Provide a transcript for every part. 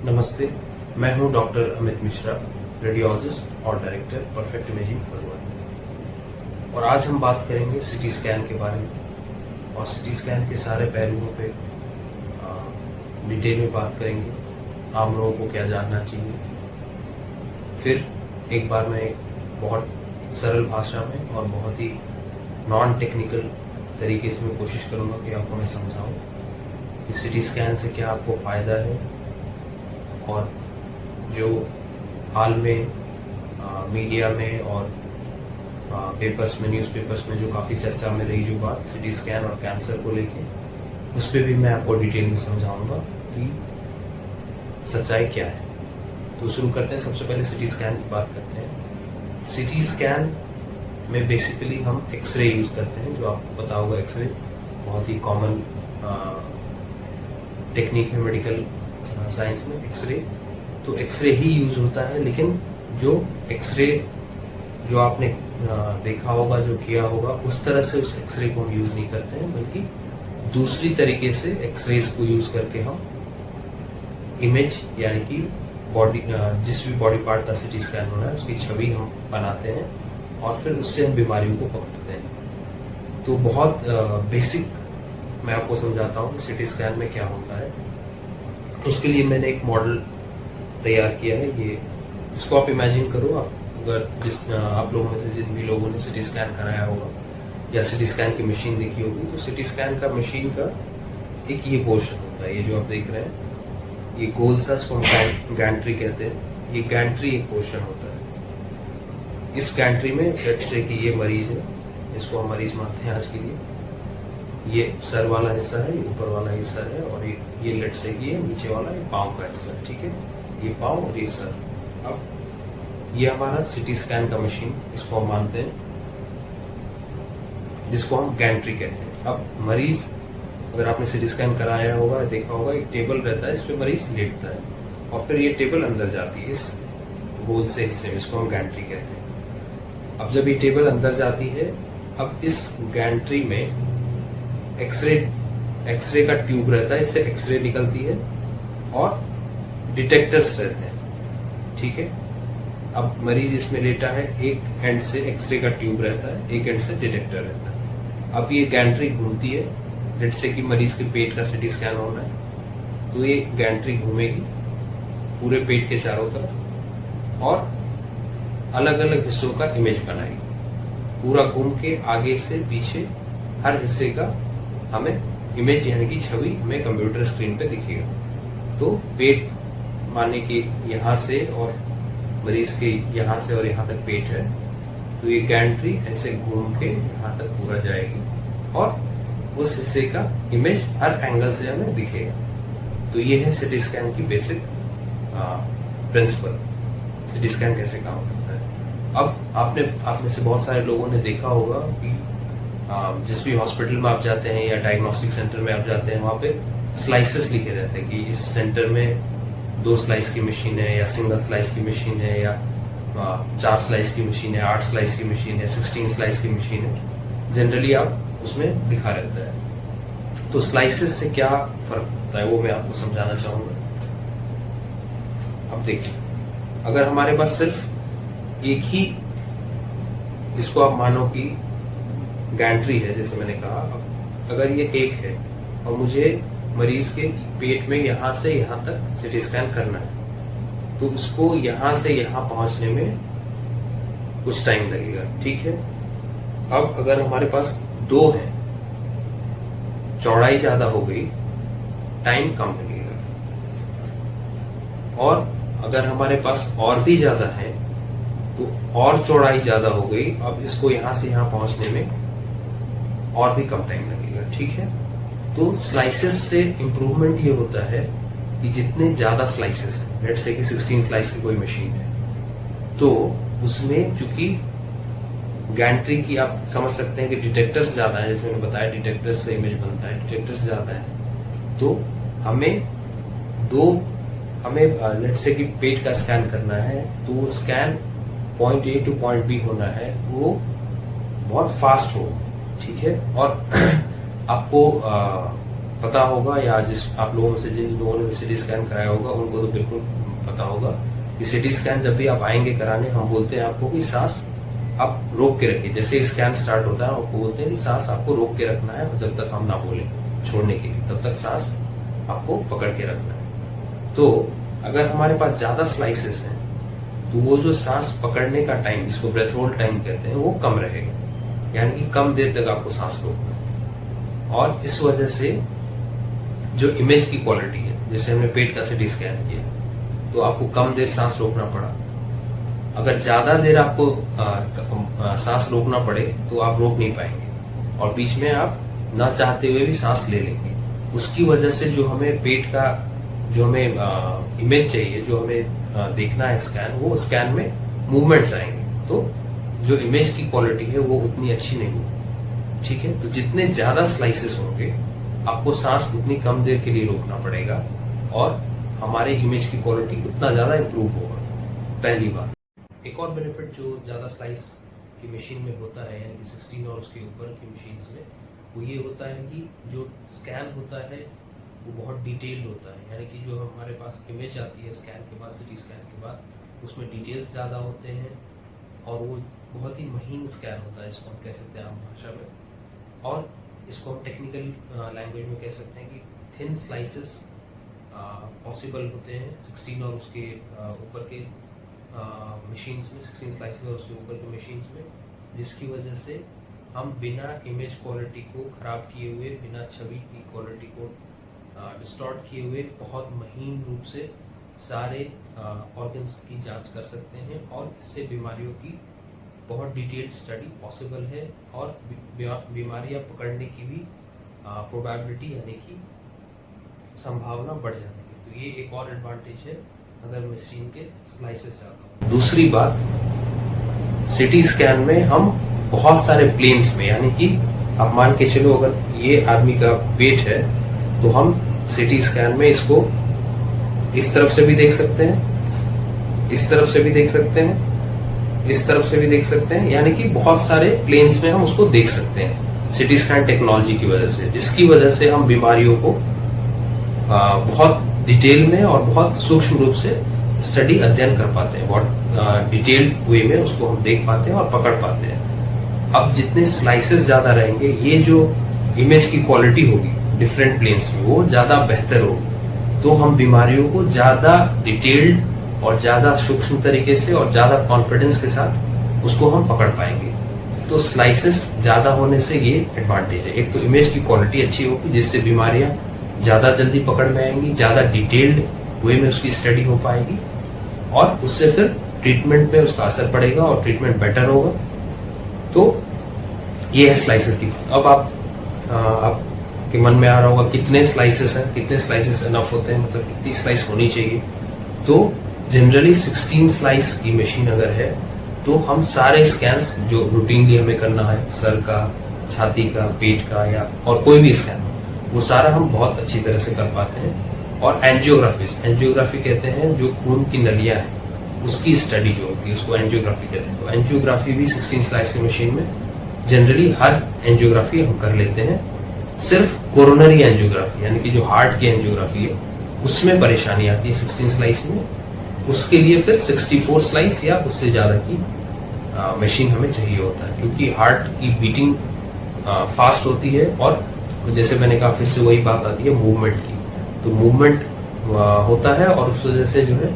नमस्ते, मैं हूं डॉक्टर अमित मिश्रा, रेडियोलॉजिस्ट और डायरेक्टर परफेक्ट इमेजिंग भगवान। और आज हम बात करेंगे सिटी स्कैन के बारे में और सिटी स्कैन के सारे पहलुओं पे डिटेल में बात करेंगे। आम लोगों को क्या जानना चाहिए। फिर एक बार मैं एक बहुत सरल भाषा में और बहुत ही नॉन टेक्निकल तरीके से मैं कोशिश करूंगा कि आपको मैं समझाऊं कि सिटी स्कैन से क्या आपको फ़ायदा है और जो हाल में मीडिया में और पेपर्स में, न्यूज़पेपर्स में जो काफ़ी चर्चा में रही जो बात सिटी स्कैन और कैंसर को लेके, उस पर भी मैं आपको डिटेल में समझाऊंगा कि सच्चाई क्या है। तो शुरू करते हैं। सबसे पहले सिटी स्कैन की बात करते हैं। सिटी स्कैन में बेसिकली हम एक्सरे यूज करते हैं, जो आपको पता होगा। एक्सरे बहुत ही कॉमन टेक्निक है मेडिकल साइंस में। एक्सरे तो एक्सरे ही यूज होता है, लेकिन जो एक्सरे जो आपने देखा होगा, जो किया होगा, उस तरह से उस एक्सरे को हम यूज नहीं करते हैं, बल्कि दूसरी तरीके से एक्सरेज को यूज करके हम इमेज यानी कि बॉडी, जिस भी बॉडी पार्ट का सिटी स्कैन होना है उसकी छवि हम बनाते हैं और फिर उससे हम बीमारियों को पकड़ते हैं। तो बहुत बेसिक मैं आपको समझाता हूँ कि सिटी स्कैन में क्या होता है। उसके लिए मैंने एक मॉडल तैयार किया है। ये इसको आप इमेजिन करो। आप अगर आप लोगों में से जिन भी लोगों ने सिटी स्कैन कराया होगा या सिटी स्कैन की मशीन देखी होगी, तो सिटी स्कैन का मशीन का एक ये पोर्शन होता है, ये जो आप देख रहे हैं, ये गोल सा, इसको हम गैंट्री कहते हैं। ये गैंट्री एक पोर्शन होता है। इस गैंट्री में लेट्स से कि ये मरीज है, इसको हम मरीज मानते हैं आज के लिए। ये सर वाला हिस्सा है, ये ऊपर वाला हिस्सा है, और ये लेट्स से कि ये नीचे वाला ये पाँव का हिस्सा है। ठीक है, ये पाँव और ये सर। अब ये हमारा सिटी स्कैन का मशीन, इसको हम मानते हैं, जिसको हम गैंट्री कहते हैं। अब मरीज, अगर आपने सिटी स्कैन कराया होगा, देखा होगा, एक टेबल रहता है, इस पे मरीज लेटता है और फिर ये टेबल अंदर जाती है इस गोल से हिस्से में, इसको हम गैंट्री कहते हैं। अब जब ये टेबल अंदर जाती है, अब इस गैंट्री में एक्सरे का ट्यूब रहता है, इससे एक्सरे निकलती है और डिटेक्टर्स रहते हैं। ठीक है, अब मरीज इसमें लेटा है, एक एंड से एक्सरे का ट्यूब रहता है, एक एंड से डिटेक्टर रहता है। अब ये गैंट्री घूमती है। लेट्स से कि मरीज के पेट का सिटी स्कैन होना है, तो ये गैंट्री घूमेगी पूरे पेट के चारों तरफ और अलग अलग हिस्सों का इमेज बनाएगी। पूरा घूम के आगे से पीछे हर हिस्से का हमें इमेज यानी कि छवि हमें कंप्यूटर स्क्रीन पे दिखेगा। तो पेट माने कि यहाँ से और मरीज के यहाँ से और यहाँ तक पेट है, तो ये गैंट्री ऐसे घूम के यहाँ तक पूरा जाएगी और उस हिस्से का इमेज हर एंगल से हमें दिखेगा। तो ये है सिटी स्कैन की बेसिक प्रिंसिपल। सिटी स्कैन कैसे काम करता है। अब आप में से बहुत सारे लोगों ने देखा होगा कि जिस भी हॉस्पिटल में आप जाते हैं या डायग्नोस्टिक सेंटर में आप जाते हैं, वहाँ पे स्लाइसेस लिखे रहते हैं कि इस सेंटर में 2 स्लाइस की मशीन है या सिंगल स्लाइस की मशीन है या 4 स्लाइस की मशीन है, 8 स्लाइस की मशीन है, 16 स्लाइस की मशीन है। जनरली आप उसमें लिखा रहता है। तो स्लाइसेस से क्या फर्क होता है वो मैं आपको समझाना चाहूंगा। अब देखिए, अगर हमारे पास सिर्फ एक ही, इसको आप मानो कि गैंट्री है, जैसे मैंने कहा, अगर ये एक है और मुझे मरीज के पेट में यहां से यहां तक सिटी स्कैन करना है, तो इसको यहां से यहां पहुंचने में कुछ टाइम लगेगा। ठीक है, अब अगर हमारे पास 2 है, चौड़ाई ज्यादा हो गई, टाइम कम लगेगा। और अगर हमारे पास और भी ज्यादा है तो और चौड़ाई ज्यादा हो गई, अब इसको यहां से यहां पहुंचने में और भी कम टाइम लगेगा। ठीक है, तो स्लाइसेस से इंप्रूवमेंट ये होता है कि जितने ज्यादा स्लाइसेस हैं, लेट्स से कि 16 स्लाइस की कोई मशीन है, तो उसमें चूंकि गैंट्री की आप समझ सकते हैं कि डिटेक्टर्स ज्यादा है, जैसे मैंने बताया डिटेक्टर्स से इमेज बनता है, डिटेक्टर्स ज्यादा है, तो हमें लेट्स से कि पेट का स्कैन करना है, तो वो scan point A to point B होना है, वो बहुत फास्ट हो। ठीक है, और आपको पता होगा, या जिस आप लोगों में से जिन लोगों ने सिटी स्कैन कराया होगा उनको तो बिल्कुल पता होगा कि सिटी स्कैन जब भी आप आएंगे कराने, हम बोलते हैं आपको कि सांस आप रोक के रखिए। जैसे स्कैन स्टार्ट होता है आपको बोलते हैं कि सांस आपको रोक के रखना है, जब तक हम ना बोले छोड़ने के लिए, तब तक सांस आपको पकड़ के रखना है। तो अगर हमारे पास ज्यादा स्लाइसेस हैं तो वो जो सांस पकड़ने का टाइम, जिसको ब्रेथ होल्ड टाइम कहते हैं, वो कम रहेगा, यानी कि कम देर तक आपको सांस रोकना है। और इस वजह से जो इमेज की क्वालिटी है, जैसे हमने पेट का सिटी स्कैन किया तो आपको कम देर सांस रोकना पड़ा। अगर ज्यादा देर आपको सांस रोकना पड़े तो आप रोक नहीं पाएंगे और बीच में आप ना चाहते हुए भी सांस ले लेंगे। उसकी वजह से जो हमें पेट का जो हमें इमेज चाहिए, जो हमें देखना है स्कैन, वो स्कैन में मूवमेंट्स आएंगे, तो जो इमेज की क्वालिटी है वो उतनी अच्छी नहीं होगी। ठीक है, तो जितने ज्यादा स्लाइसेस होंगे आपको सांस उतनी कम देर के लिए रोकना पड़ेगा और हमारे इमेज की क्वालिटी उतना ज्यादा इंप्रूव होगा। पहली बात। एक और बेनिफिट जो ज्यादा स्लाइस की मशीन में होता है, यानी कि 16 और उसके ऊपर की मशीन्स में, वो ये होता है कि जो स्कैन होता है वो बहुत डिटेल्ड होता है। यानी कि जो हमारे पास इमेज आती है स्कैन के बाद, सिटी स्कैन के बाद, उसमें डिटेल्स ज्यादा होते हैं और वो बहुत ही महीन स्कैन होता है, इसको हम कह सकते हैं आम भाषा में। और इसको हम टेक्निकल लैंग्वेज में कह सकते हैं कि थिन स्लाइसेस पॉसिबल होते हैं 16 और उसके ऊपर के मशीन्स में, 16 स्लाइसेस और उसके ऊपर के मशीन्स में, जिसकी वजह से हम बिना इमेज क्वालिटी को खराब किए हुए, बिना छवि की क्वालिटी को डिस्टॉर्ट किए हुए, बहुत महीन रूप से सारे ऑर्गन्स की जांच कर सकते हैं और इससे बीमारियों की बहुत डिटेल्ड स्टडी पॉसिबल है और बीमारियां पकड़ने की भी प्रोबेबिलिटी, यानी कि संभावना बढ़ जाती है। तो ये एक और एडवांटेज है अगर मशीन के स्लाइसेस ज्यादा हो। दूसरी बात, सिटी स्कैन में हम बहुत सारे प्लेन्स में, यानी कि आप मान के चलो अगर ये आदमी का पेट है तो हम सिटी स्कैन में इसको इस तरफ से भी देख सकते हैं, इस तरफ से भी देख सकते हैं, इस तरफ से भी देख सकते हैं, यानी कि बहुत सारे प्लेन्स में हम उसको देख सकते हैं सिटी स्कैन टेक्नोलॉजी की वजह से, जिसकी वजह से हम बीमारियों को बहुत डिटेल में और बहुत सूक्ष्म रूप से स्टडी अध्ययन कर पाते हैं, बहुत डिटेल्ड वे में उसको हम देख पाते हैं और पकड़ पाते हैं। अब जितने स्लाइसेस ज्यादा रहेंगे, ये जो इमेज की क्वालिटी होगी डिफरेंट प्लेन्स में वो ज्यादा बेहतर होगी, तो हम बीमारियों को ज्यादा डिटेल्ड और ज्यादा सूक्ष्म तरीके से और ज्यादा कॉन्फिडेंस के साथ उसको हम पकड़ पाएंगे। तो स्लाइसेस ज्यादा होने से ये एडवांटेज है। एक तो इमेज की क्वालिटी अच्छी होगी जिससे बीमारियां ज्यादा जल्दी पकड़ में आएंगी, ज्यादा डिटेल्ड वे में उसकी स्टडी हो पाएगी और उससे फिर ट्रीटमेंट पे उसका असर पड़ेगा और ट्रीटमेंट बेटर होगा। तो ये है स्लाइसेस की। अब आपके मन में आ रहा होगा कितने स्लाइसेस हैं, कितने स्लाइसेस इनफ होते हैं, मतलब कितनी स्लाइस होनी चाहिए। तो जनरली 16 स्लाइस की मशीन अगर है तो हम सारे स्कैन्स जो रूटीनली हमें करना है, सर का, छाती का, पेट का या और कोई भी स्कैन, वो सारा हम बहुत अच्छी तरह से कर पाते हैं। और एंजियोग्राफी कहते हैं, जो खून की नलियां हैं उसकी स्टडी जो होती है उसको एंजियोग्राफी कहते हैं। तो एंजियोग्राफी भी 16 स्लाइस की मशीन में जनरली हर एंजियोग्राफी हम कर लेते हैं। सिर्फ कोरोनरी एंजियोग्राफी यानी कि जो हार्ट की एंजियोग्राफी है उसमें परेशानी आती है 16 स्लाइस में, उसके लिए फिर 64 स्लाइस या उससे ज्यादा की मशीन हमें चाहिए होता है, क्योंकि हार्ट की बीटिंग फास्ट होती है और जैसे मैंने कहा फिर से वही बात आती है मूवमेंट की। तो मूवमेंट होता है और उस वजह से जो है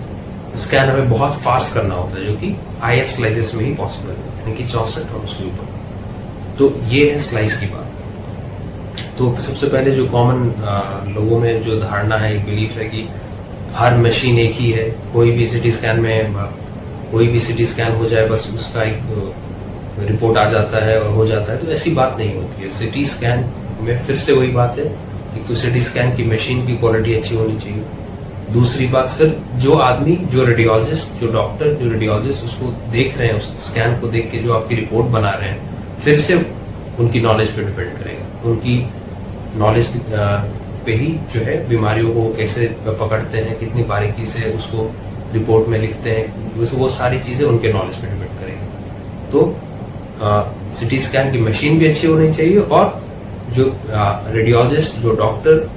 स्कैन हमें बहुत फास्ट करना होता है, जो कि हाईएस्ट स्लाइसेस में ही पॉसिबल है, यानी कि 64 और उसके ऊपर। तो ये है स्लाइस की बात। तो सबसे पहले जो कॉमन लोगों में जो धारणा है, एक बिलीफ है कि हर मशीन एक ही है, कोई भी सिटी स्कैन में कोई भी सिटी स्कैन हो जाए बस उसका एक रिपोर्ट आ जाता है और हो जाता है। तो ऐसी बात नहीं होती है। सिटी स्कैन में फिर से वही बात है, एक तो सिटी स्कैन की मशीन की क्वालिटी अच्छी होनी चाहिए। दूसरी बात, फिर जो आदमी, जो रेडियोलॉजिस्ट, जो डॉक्टर, जो रेडियोलॉजिस्ट उसको देख रहे हैं, उस स्कैन को देख के जो आपकी रिपोर्ट बना रहे हैं, फिर से उनकी नॉलेज पे डिपेंड करेगा। उनकी नॉलेज पे ही जो है बीमारियों को कैसे पकड़ते हैं, कितनी बारीकी से उसको रिपोर्ट में लिखते हैं, वो सारी चीजें उनके नॉलेज पे डिपेंड करेगी। तो सिटी स्कैन की मशीन भी अच्छी होनी चाहिए और जो रेडियोलॉजिस्ट, जो डॉक्टर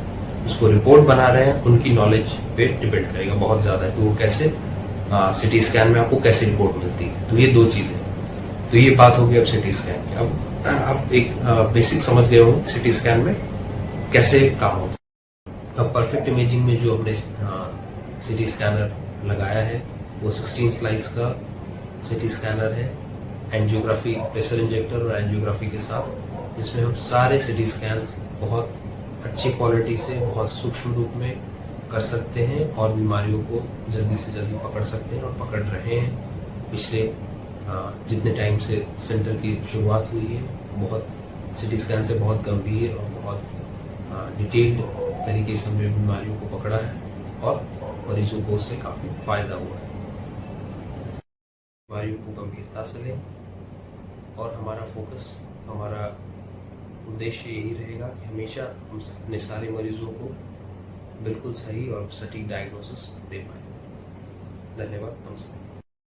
उसको रिपोर्ट बना रहे हैं, उनकी नॉलेज पे डिपेंड करेगा बहुत ज्यादा कि वो कैसे सिटी स्कैन में आपको कैसे रिपोर्ट मिलती है। तो ये दो चीजें, तो ये बात होगी अब सिटी स्कैन की। अब एक बेसिक समझ गए हो सिटी स्कैन में कैसे काम होता है। अब परफेक्ट इमेजिंग में जो हमने सिटी स्कैनर लगाया है वो 16 स्लाइस का सिटी स्कैनर है, एंजियोग्राफी, प्रेशर इंजेक्टर और एंजियोग्राफी के साथ, जिसमें हम सारे सिटी स्कैन्स बहुत अच्छी क्वालिटी से, बहुत सूक्ष्म रूप में कर सकते हैं और बीमारियों को जल्दी से जल्दी पकड़ सकते हैं और पकड़ रहे हैं। पिछले जितने टाइम से सेंटर की शुरुआत हुई है, बहुत सिटी स्कैन से बहुत गंभीर और बहुत डिटेल्ड तरीके से हमने बीमारियों को पकड़ा है और मरीजों को उससे काफी फायदा हुआ है। बीमारियों को गंभीरता से लें और हमारा फोकस, हमारा उद्देश्य यही रहेगा कि हमेशा हम अपने सारे मरीजों को बिल्कुल सही और सटीक डायग्नोसिस दे पाए। धन्यवाद, नमस्ते।